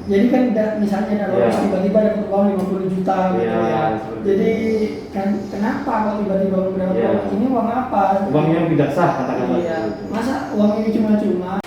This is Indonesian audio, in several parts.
Jadi kan misalnya ada lolos tiba-tiba dapat uang 50 juta gitu ya. Jadi kan kenapa kok tiba-tiba beberapa ini uang apa? Uang yang tidak sah katakanlah. Iya. Masa uang ini cuma-cuma?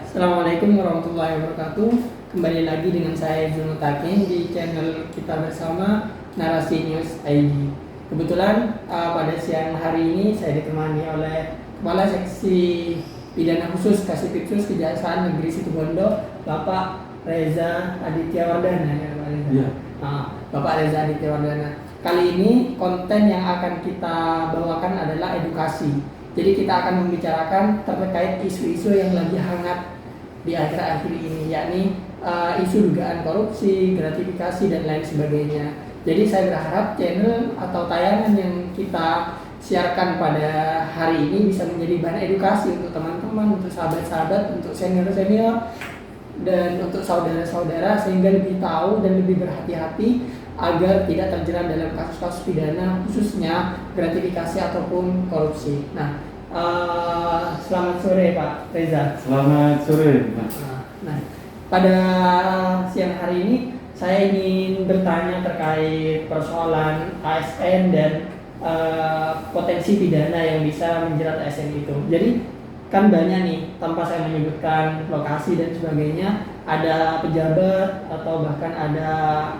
Assalamualaikum warahmatullahi wabarakatuh. Kembali lagi dengan saya Juno Takin di channel kita bersama Narasi News ID. Kebetulan pada siang hari ini saya ditemani oleh Kepala Seksi Pidana Khusus Kasipidsus Kejaksaan Negeri Situbondo, Bapak Reza Aditya Wardana. Ya, Pak Reza. Ya. Bapak Reza Aditya Wardana. Kali ini konten yang akan kita bawakan adalah edukasi. Jadi kita akan membicarakan terkait isu-isu yang lagi hangat di akhir-akhir ini, yakni isu dugaan korupsi, gratifikasi dan lain sebagainya. Jadi saya berharap channel atau tayangan yang kita siarkan pada hari ini bisa menjadi bahan edukasi untuk teman-teman, untuk sahabat-sahabat, untuk senior-senior dan untuk saudara-saudara, sehingga lebih tahu dan lebih berhati-hati agar tidak terjerat dalam kasus-kasus pidana, khususnya gratifikasi ataupun korupsi. Nah, selamat sore Pak Reza. Selamat sore. Nah, pada siang hari ini saya ingin bertanya terkait persoalan ASN dan potensi pidana yang bisa menjerat ASN itu. Jadi kan banyak nih, tanpa saya menyebutkan lokasi dan sebagainya, ada pejabat atau bahkan ada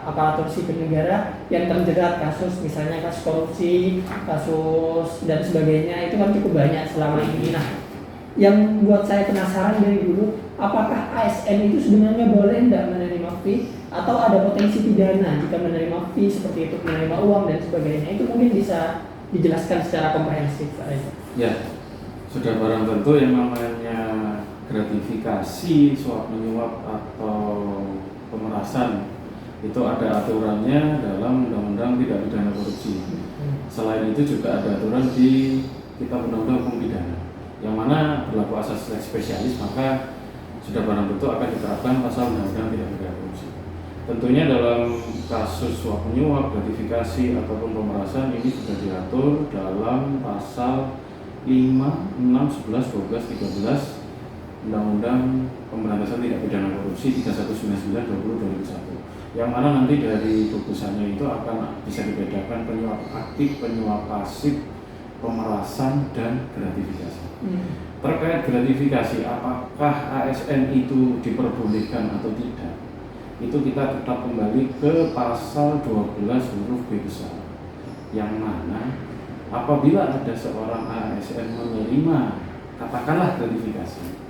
aparatur sipil negara yang terjerat kasus, misalnya kasus korupsi, kasus dan sebagainya, itu kan cukup banyak selama ini. Nah, yang buat saya penasaran dari dulu, apakah ASN itu sebenarnya boleh tidak menerima fee atau ada potensi pidana jika menerima fee seperti itu, menerima uang dan sebagainya? Itu mungkin bisa dijelaskan secara komprehensif, Pak Reza. Ya, sudah barang tentu yang namanya gratifikasi, suap menyuap atau pemerasan itu ada aturannya dalam Undang-Undang Tindak Pidana Korupsi. Selain itu juga ada aturan di Kitab Undang-Undang Hukum Pidana, yang mana berlaku asas lex specialis, maka sudah barang tentu akan diterapkan pasal Undang-Undang Tindak Pidana Korupsi. Tentunya dalam kasus suap menyuap, gratifikasi ataupun pemerasan ini sudah diatur dalam pasal 5, 6, 11, 12, 13 Undang-Undang Pemberantasan Tindak Pidana Korupsi 3199/2021, yang mana nanti dari putusannya itu akan bisa dibedakan penyuap aktif, penyuap pasif, pemerasan, dan gratifikasi. Terkait gratifikasi, apakah ASN itu diperbolehkan atau tidak, itu kita tetap kembali ke pasal 12 huruf B besar, yang mana apabila ada seorang ASN menerima katakanlah gratifikasi,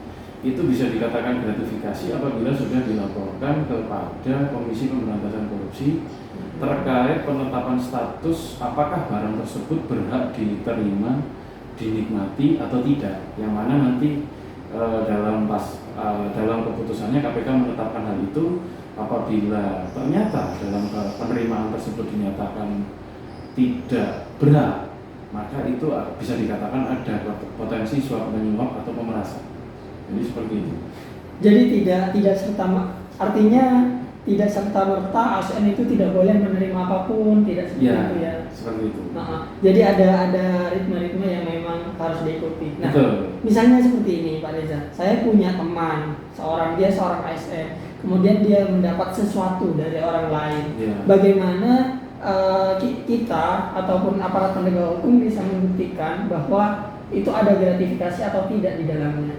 itu bisa dikatakan gratifikasi apabila sudah dilaporkan kepada Komisi Pemberantasan Korupsi terkait penetapan status apakah barang tersebut berhak diterima, dinikmati atau tidak, yang mana nanti dalam keputusannya KPK menetapkan hal itu apabila ternyata dalam penerimaan tersebut dinyatakan tidak berhak, maka itu bisa dikatakan ada potensi suap menyuap atau pemerasan. Jadi seperti itu. Jadi tidak artinya tidak serta merta ASN itu tidak boleh menerima apapun, tidak seperti itu ya. Seperti itu. Jadi ada ritme-ritme yang memang harus diikuti. Nah, betul. Misalnya seperti ini Pak Reza, saya punya teman seorang ASN, kemudian dia mendapat sesuatu dari orang lain. Bagaimana kita ataupun aparat penegak hukum bisa membuktikan bahwa itu ada gratifikasi atau tidak di dalamnya?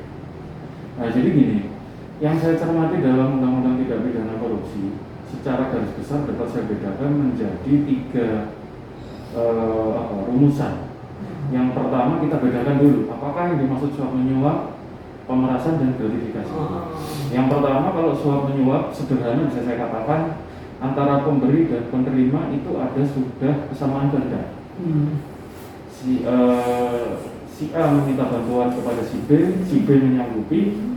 Nah, jadi gini, yang saya cermati dalam Undang-Undang Tindak Pidana Korupsi secara garis besar dapat saya bedakan menjadi 3 rumusan. Yang pertama kita bedakan dulu, apakah yang dimaksud suap menyuap, pemerasan, dan gratifikasi. Yang pertama, kalau suap menyuap sederhana bisa saya katakan antara pemberi dan penerima itu ada sudah kesamaan kehendak. Si A meminta bantuan kepada si B menyanggupi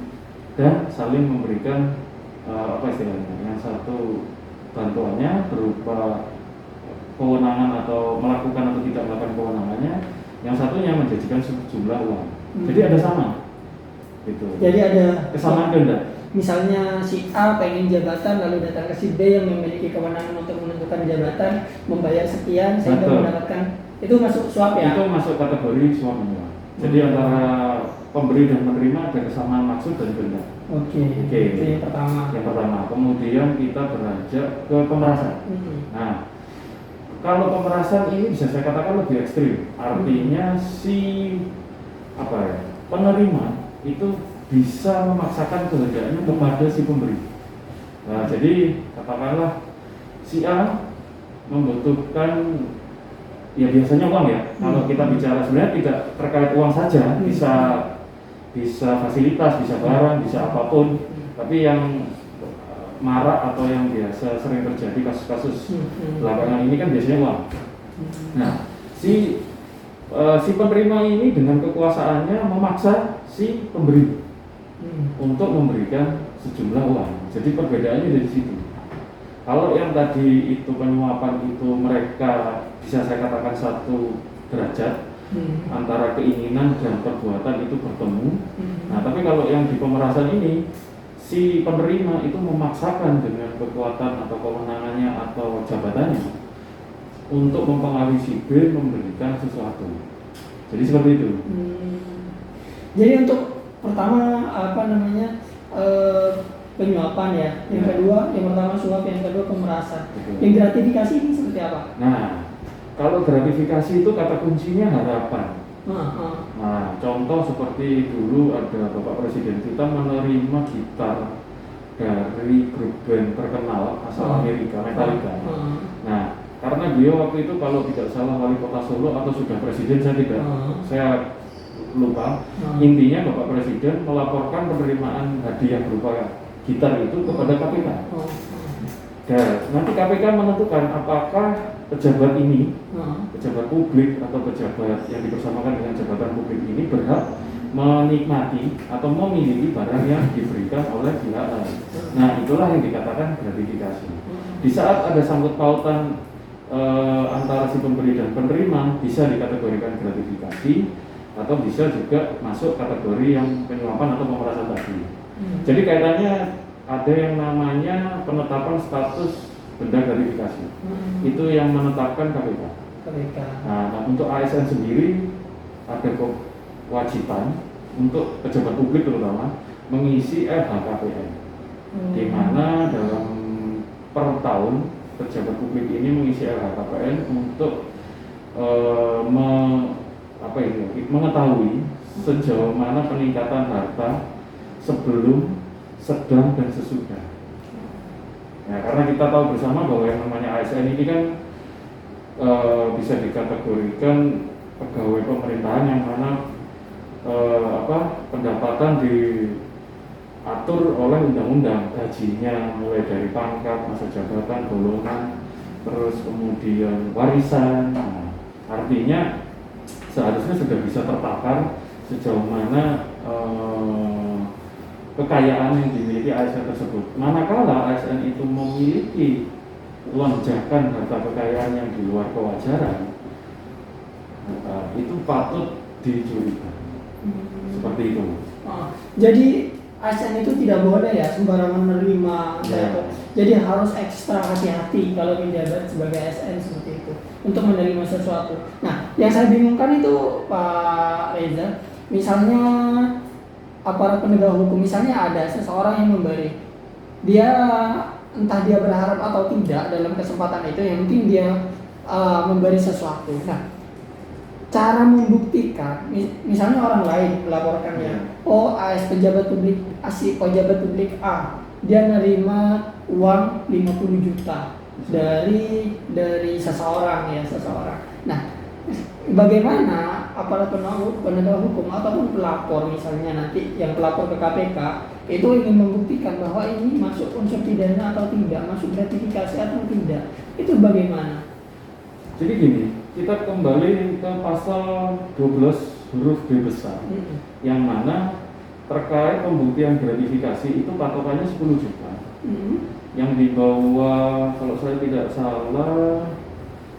dan saling memberikan apa istilahnya, yang satu bantuannya berupa kewenangan atau melakukan atau tidak melakukan kewenangannya, yang satunya menjanjikan sejumlah uang. Jadi ada sama, gitu. Jadi ada kesamaan kehendak. Misalnya si A pengen jabatan lalu datang ke si B yang memiliki kewenangan untuk menentukan jabatan, membayar sekian sehingga mendapatkan, itu masuk suap ya? Itu masuk kategori suap menyuap. Jadi antara pemberi dan menerima ada kesamaan maksud dan kehendak. Oke. Oke. Itu yang pertama. Yang pertama, kemudian kita beranjak ke pemerasan. Nah, kalau pemerasan ini bisa saya katakan lebih ekstrim. Artinya si penerima itu bisa memaksakan kehendaknya kepada si pemberi. Nah, jadi katakanlah si A membutuhkan, ya biasanya uang ya. Kalau kita bicara sebenarnya tidak terkait uang saja, bisa fasilitas, bisa barang, bisa apapun. Tapi yang marak atau yang biasa sering terjadi kasus-kasus belakangan ini kan biasanya uang. Nah, si penerima ini dengan kekuasaannya memaksa si pemberi untuk memberikan sejumlah uang. Jadi perbedaannya dari situ. Kalau yang tadi itu penyuapan itu mereka bisa saya katakan satu derajat antara keinginan dan perbuatan itu bertemu. Nah, tapi kalau yang di pemerasan ini si penerima itu memaksakan dengan kekuatan atau kewenangannya atau jabatannya untuk mempengaruhi si B memberikan sesuatu. Jadi seperti itu. Jadi untuk pertama penyuapan ya, yang kedua, yang pertama suap, yang kedua pemerasan. Betul. Yang gratifikasi ini seperti apa? Nah, kalau gratifikasi itu kata kuncinya harapan. Nah, contoh seperti dulu ada Bapak Presiden kita menerima gitar dari grup band terkenal asal Amerika, Metallica. Nah, karena beliau waktu itu kalau tidak salah wali kota Solo atau sudah presiden, saya lupa. Intinya Bapak Presiden melaporkan penerimaan hadiah berupa gitar itu kepada KPK. Dan nanti KPK menentukan apakah pejabat ini, pejabat publik atau pejabat yang dipersamakan dengan jabatan publik ini berhak menikmati atau memiliki barang yang diberikan oleh pihak lain. Nah, itulah yang dikatakan gratifikasi. Di saat ada sangkut pautan antara si pemberi dan penerima, bisa dikategorikan gratifikasi atau bisa juga masuk kategori yang penyuapan atau pemerasan tadi. Jadi kaitannya ada yang namanya penetapan status benda gratifikasi. Itu yang menetapkan KPK. Nah, untuk ASN sendiri ada kewajiban untuk pejabat publik terutama mengisi LHKPN, di mana dalam per tahun pejabat publik ini mengisi LHKPN untuk mengetahui sejauh mana peningkatan harta sebelum, sedang, dan sesudah. Ya, karena kita tahu bersama bahwa yang namanya ASN ini kan bisa dikategorikan pegawai pemerintahan yang mana pendapatan diatur oleh undang-undang, gajinya mulai dari pangkat, masa jabatan, golongan, terus kemudian warisan. Nah, artinya seharusnya sudah bisa tertakar sejauh mana kekayaan yang dimiliki ASN tersebut. Manakala ASN itu memiliki lonjakan harta kekayaan yang di luar kewajaran, itu patut dicurigai. Seperti itu. Jadi ASN itu tidak boleh ya sembarangan menerima. Jadi harus ekstra hati-hati kalau menjabat sebagai ASN seperti itu untuk menerima sesuatu. Nah, yang saya bingungkan itu Pak Reza, misalnya aparat penegak hukum, misalnya ada seseorang yang memberi, dia entah dia berharap atau tidak dalam kesempatan itu, yang penting dia memberi sesuatu. Nah, cara membuktikan, misalnya orang lain melaporkannya, pejabat publik A, dia nerima uang 50 juta dari seseorang. Nah, bagaimana aparat penegak hukum ataupun pelapor misalnya nanti yang pelapor ke KPK itu ingin membuktikan bahwa ini masuk unsur pidana atau tidak, masuk gratifikasi atau tidak, itu bagaimana? Jadi gini, kita kembali ke pasal 12 huruf B besar, yang mana terkait pembuktian gratifikasi itu patokannya 10 juta. Yang di bawah, kalau saya tidak salah,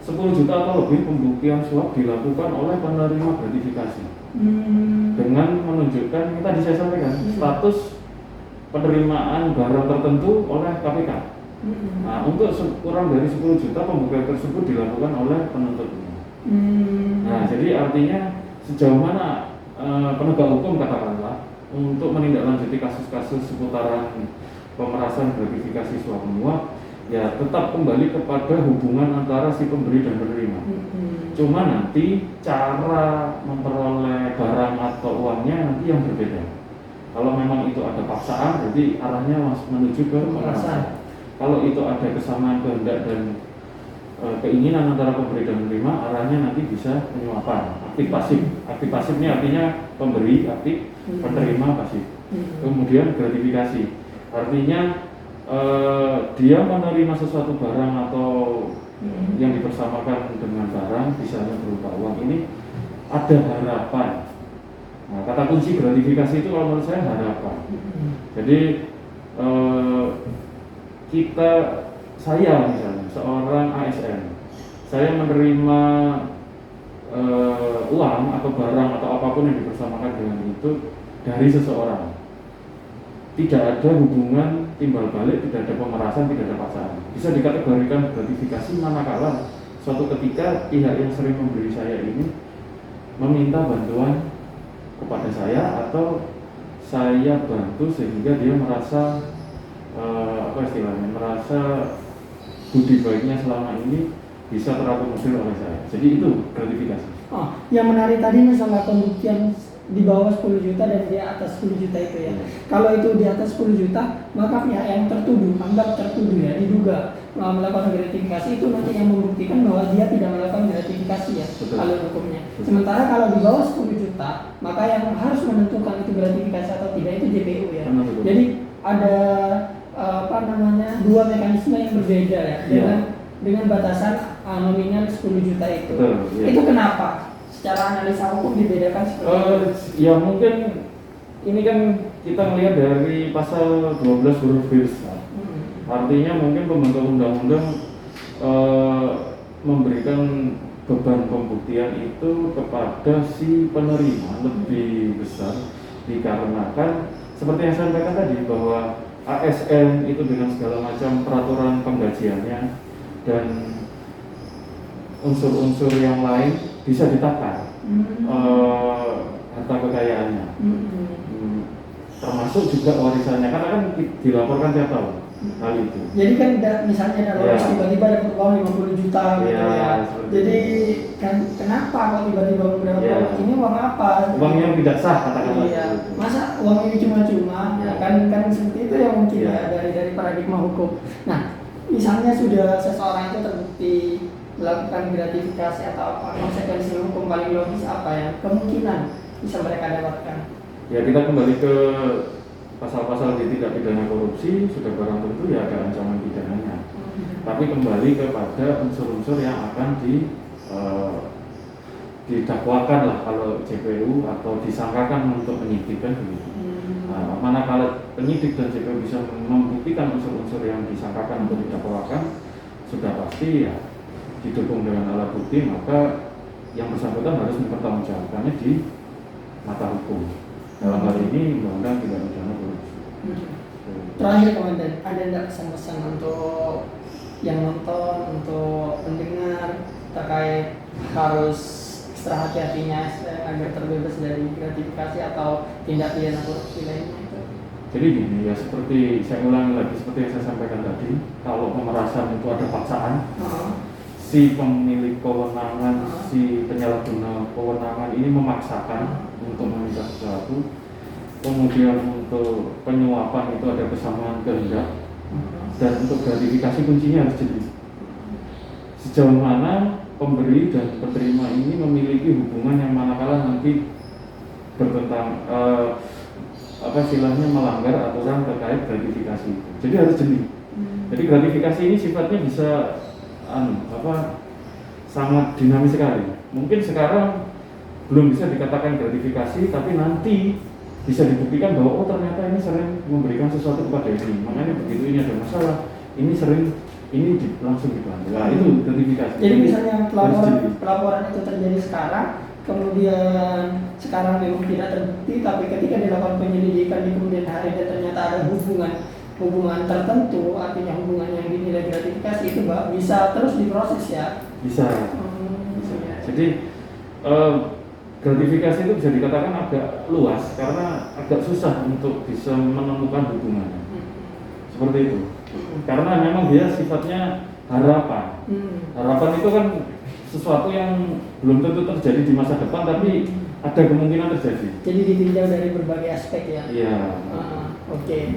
10 juta atau lebih pembuktian suap dilakukan oleh penerima gratifikasi dengan menunjukkan, yang tadi saya sampaikan, status penerimaan barang tertentu oleh KPK. Nah, untuk kurang dari 10 juta pembuktian tersebut dilakukan oleh penuntut umum. Nah, jadi artinya sejauh mana penegak hukum katakanlah untuk menindaklanjuti kasus-kasus seputaran pemerasan gratifikasi suap menyuap, ya tetap kembali kepada hubungan antara si pemberi dan penerima. Cuma nanti cara memperoleh barang atau uangnya nanti yang berbeda. Kalau memang itu ada paksaan, berarti arahnya menuju ke pemerasan. Kalau itu ada kesamaan kehendak dan keinginan antara pemberi dan penerima, arahnya nanti bisa penyuapan, aktif pasif. Aktif pasifnya artinya pemberi aktif, penerima pasif. Kemudian gratifikasi, artinya dia menerima sesuatu barang atau yang dipersamakan dengan barang, misalnya berupa uang, ini ada harapan. Nah, kata kunci gratifikasi itu kalau menurut saya harapan. Jadi saya misalnya seorang ASN, saya menerima uang atau barang atau apapun yang dipersamakan dengan itu dari seseorang. Tidak ada hubungan timbal balik, tidak ada pemerasan, tidak ada paksaan. Bisa dikategorikan gratifikasi manakala suatu ketika pihak yang sering memberi saya ini meminta bantuan kepada saya atau saya bantu sehingga dia merasa merasa budi baiknya selama ini bisa terakomodir oleh saya. Jadi itu gratifikasi. Yang menarik tadi masalah pembuktian di bawah 10 juta dan di atas 10 juta itu ya. Kalau itu di atas 10 juta, maka pihak yang tertuduh, anggap tertuduh ya, diduga melakukan gratifikasi itu nanti yang membuktikan bahwa dia tidak melakukan gratifikasi ya, alur hukumnya. Sementara kalau di bawah 10 juta, maka yang harus menentukan itu gratifikasi atau tidak itu JPU ya. Jadi ada dua mekanisme yang berbeda ya, dengan batasan nominal 10 juta itu. Itu kenapa? Secara analisa hukum dibedakan seperti itu? Ya mungkin ini kan kita melihat dari pasal 12 huruf B besar. Artinya mungkin pembentuk undang-undang memberikan beban pembuktian itu kepada si penerima lebih besar, dikarenakan seperti yang saya sampaikan tadi bahwa ASN itu dengan segala macam peraturan penggajiannya dan unsur-unsur yang lain bisa ditakar harta kekayaannya, termasuk juga warisannya, karena kan dilaporkan tiap tahun hal itu. Jadi kan misalnya ada tiba-tiba ada uang 50 juta gitu ya. Jadi kan kenapa kok tiba-tiba beberapa ini uang apa? Uang yang tidak sah katakanlah. Iya. Masa uang ini cuma-cuma? Kan seperti itu yang mungkin ya dari paradigma hukum. Nah, misalnya sudah seseorang itu terbukti melakukan gratifikasi atau apa, konsekuensi hukum paling logis apa ya kemungkinan bisa mereka dapatkan? Ya kita kembali ke pasal-pasal di tindak pidana korupsi, sudah barang tentu ya ada ancaman pidananya. Tapi kembali kepada unsur-unsur yang akan didakwakan lah kalau JPU atau disangkakan untuk penyidik kan begitu. Manakala penyidik dan JPU bisa membuktikan unsur-unsur yang disangkakan untuk didakwakan, sudah pasti ya didukung dengan alat bukti, maka yang bersangkutan harus mempertanggungjawabkannya di mata hukum. Dalam hal ini undang-undang tindak pidana korupsi. Terakhir komandan, ada tidak pesan-pesan untuk yang nonton, untuk pendengar terkait harus ekstra hati-hatinya agar terbebas dari gratifikasi atau tindak pidana korupsi lainnya itu? Jadi gini ya, seperti saya ulangi lagi seperti yang saya sampaikan tadi, kalau pemerasan itu ada paksaan, si pemilik kewenangan, si penyalahguna kewenangan ini memaksakan untuk meminta sesuatu. Kemudian untuk penyuapan itu ada kesamaan kehendak, dan untuk gratifikasi kuncinya harus jeli. Sejauh mana pemberi dan penerima ini memiliki hubungan yang manakala nanti bertentang melanggar aturan terkait gratifikasi. Jadi harus jeli. Jadi gratifikasi ini sifatnya bisa sangat dinamis sekali. Mungkin sekarang belum bisa dikatakan gratifikasi, tapi nanti bisa dibuktikan bahwa ternyata ini sering memberikan sesuatu kepada ini. Makanya begitu ini ada masalah, ini sering langsung dibantu. Nah, itu gratifikasi. Jadi misalnya pelaporan itu terjadi sekarang, kemudian sekarang memang tidak terbukti, tapi ketika dilakukan penyelidikan di kemudian hari dan ternyata ada hubungan tertentu, artinya hubungan yang dinilai gratifikasi itu bisa terus diproses ya? Bisa. Ya. Jadi gratifikasi itu bisa dikatakan agak luas karena agak susah untuk bisa menemukan hubungannya. Seperti itu. Karena memang dia sifatnya harapan. Harapan itu kan sesuatu yang belum tentu terjadi di masa depan, tapi ada kemungkinan terjadi. Jadi ditinjau dari berbagai aspek ya. Iya. Oke.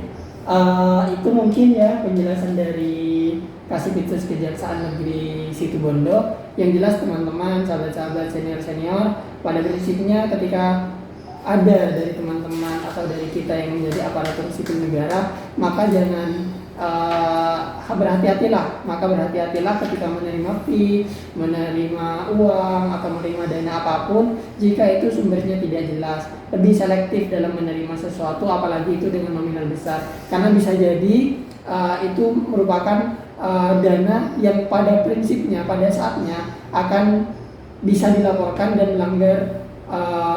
Itu mungkin ya penjelasan dari Kasivitus Kejaksaan Negeri Situbondo. Yang jelas teman-teman, sahabat-sahabat senior-senior, pada prinsipnya ketika ada dari teman-teman atau dari kita yang menjadi aparatur sipil negara, maka jangan berhati-hatilah. Maka berhati-hatilah ketika menerima fee, menerima uang atau menerima dana apapun jika itu sumbernya tidak jelas. Lebih selektif dalam menerima sesuatu, apalagi itu dengan nominal besar, karena bisa jadi itu merupakan dana yang pada prinsipnya, pada saatnya akan bisa dilaporkan dan melanggar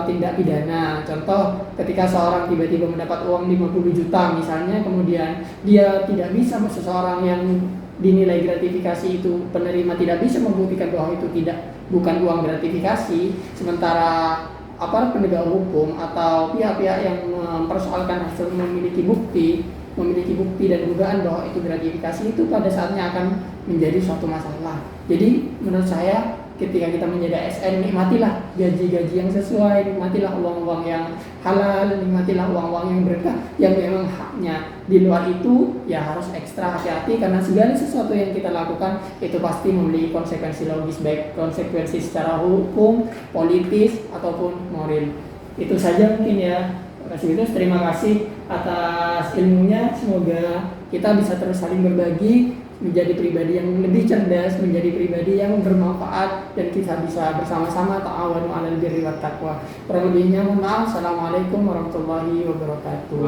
tindak pidana. Contoh, ketika seorang tiba-tiba mendapat uang 50 juta misalnya, kemudian dia tidak bisa, seseorang yang dinilai gratifikasi itu penerima tidak bisa membuktikan bahwa itu bukan uang gratifikasi, sementara aparat penegak hukum atau pihak-pihak yang mempersoalkan hasil memiliki bukti dan dugaan bahwa itu gratifikasi, itu pada saatnya akan menjadi suatu masalah. Jadi menurut saya ketika kita menjadi ASN, nikmatilah gaji-gaji yang sesuai, nikmatilah uang-uang yang halal, nikmatilah uang-uang yang berkah, yang memang haknya. Di luar itu ya harus ekstra hati-hati, karena segala sesuatu yang kita lakukan itu pasti memiliki konsekuensi logis, baik konsekuensi secara hukum, politis, ataupun moral. Itu saja mungkin ya. Terima kasih atas ilmunya. Semoga kita bisa terus saling berbagi, menjadi pribadi yang lebih cerdas, menjadi pribadi yang bermanfaat, dan kita bisa bersama-sama ta'awanu 'alal birri wat taqwa. Kurang lebihnya mohon maaf. Assalamualaikum warahmatullahi wabarakatuh.